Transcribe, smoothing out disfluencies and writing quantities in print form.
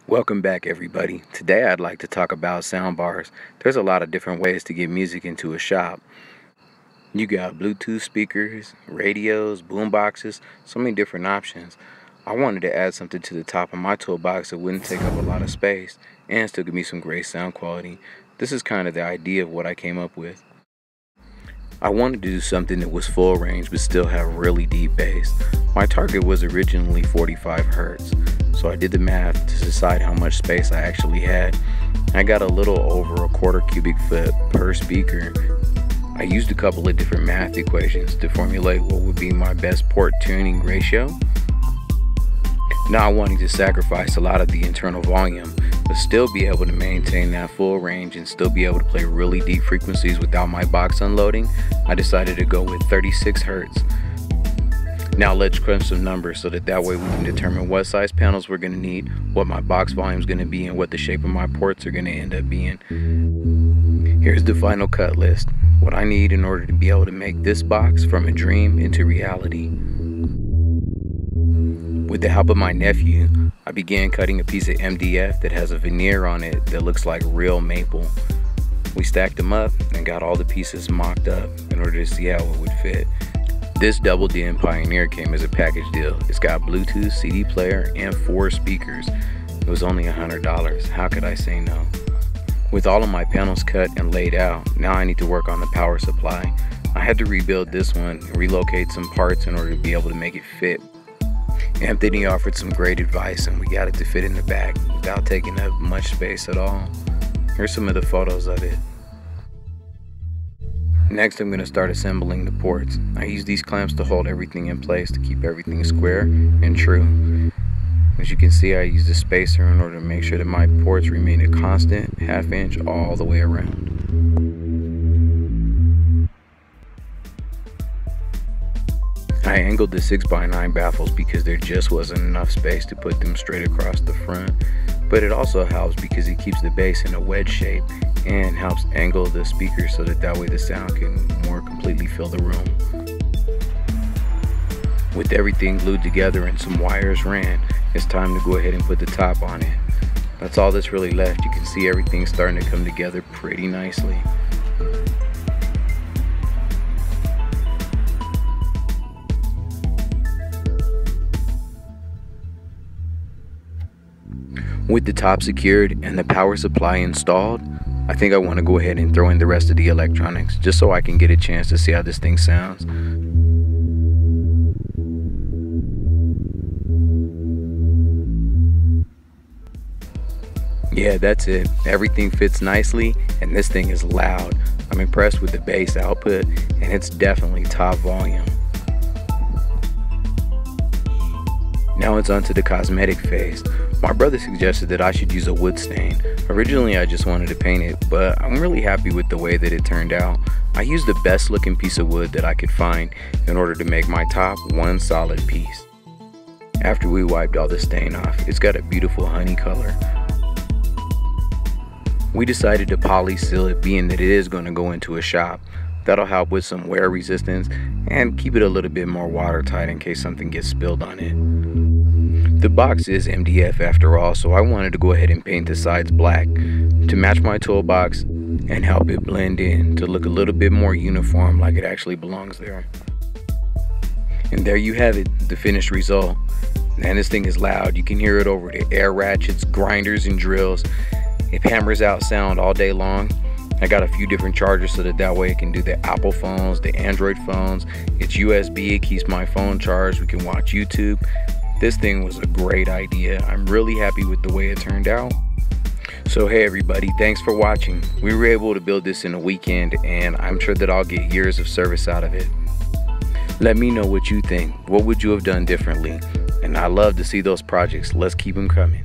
Welcome back, everybody. Today I'd like to talk about sound bars. There's a lot of different ways to get music into a shop. You got Bluetooth speakers, radios, boom boxes, so many different options. I wanted to add something to the top of my toolbox that wouldn't take up a lot of space and still give me some great sound quality. This is kind of the idea of what I came up with. I wanted to do something that was full range but still have really deep bass. My target was originally 45 Hertz, so I did the math to decide how much space I actually had. I got a little over a quarter cubic foot per speaker. I used a couple of different math equations to formulate what would be my best port tuning ratio. Not wanting to sacrifice a lot of the internal volume, but still be able to maintain that full range and still be able to play really deep frequencies without my box unloading, I decided to go with 36 Hertz. Now let's crunch some numbers so that way we can determine what size panels we're going to need, what my box volume is going to be, and what the shape of my ports are going to end up being. Here's the final cut list. What I need in order to be able to make this box from a dream into reality. With the help of my nephew, I began cutting a piece of MDF that has a veneer on it that looks like real maple. We stacked them up and got all the pieces mocked up in order to see how it would fit. This double DIN Pioneer came as a package deal. It's got Bluetooth, CD player, and 4 speakers. It was only $100. How could I say no? With all of my panels cut and laid out, now I need to work on the power supply. I had to rebuild this one and relocate some parts in order to be able to make it fit. Anthony offered some great advice and we got it to fit in the back without taking up much space at all. Here's some of the photos of it. Next, I'm going to start assembling the ports. I use these clamps to hold everything in place to keep everything square and true. As you can see, I used a spacer in order to make sure that my ports remain a constant ½ inch all the way around. I angled the 6x9 baffles because there just wasn't enough space to put them straight across the front, but it also helps because it keeps the bass in a wedge shape and helps angle the speaker so that way the sound can more completely fill the room. With everything glued together and some wires ran, it's time to go ahead and put the top on it. That's all that's really left. You can see everything starting to come together pretty nicely. With the top secured and the power supply installed, I think I want to go ahead and throw in the rest of the electronics just so I can get a chance to see how this thing sounds. Yeah, that's it. Everything fits nicely and this thing is loud. I'm impressed with the bass output and it's definitely top volume. Now it's on to the cosmetic phase. My brother suggested that I should use a wood stain. Originally I just wanted to paint it, but I'm really happy with the way that it turned out. I used the best looking piece of wood that I could find in order to make my top one solid piece. After we wiped all the stain off, it's got a beautiful honey color. We decided to poly seal it, being that it is going to go into a shop. That'll help with some wear resistance and keep it a little bit more watertight in case something gets spilled on it. The box is MDF after all, so I wanted to go ahead and paint the sides black to match my toolbox and help it blend in to look a little bit more uniform, like it actually belongs there. And there you have it, the finished result. Man, this thing is loud. You can hear it over the air ratchets, grinders, and drills. It hammers out sound all day long. I got a few different chargers so that way it can do the Apple phones, the Android phones. It's USB, it keeps my phone charged. We can watch YouTube. This thing was a great idea. I'm really happy with the way it turned out. So hey everybody, thanks for watching. We were able to build this in a weekend and I'm sure that I'll get years of service out of it. Let me know what you think. What would you have done differently? And I love to see those projects. Let's keep them coming.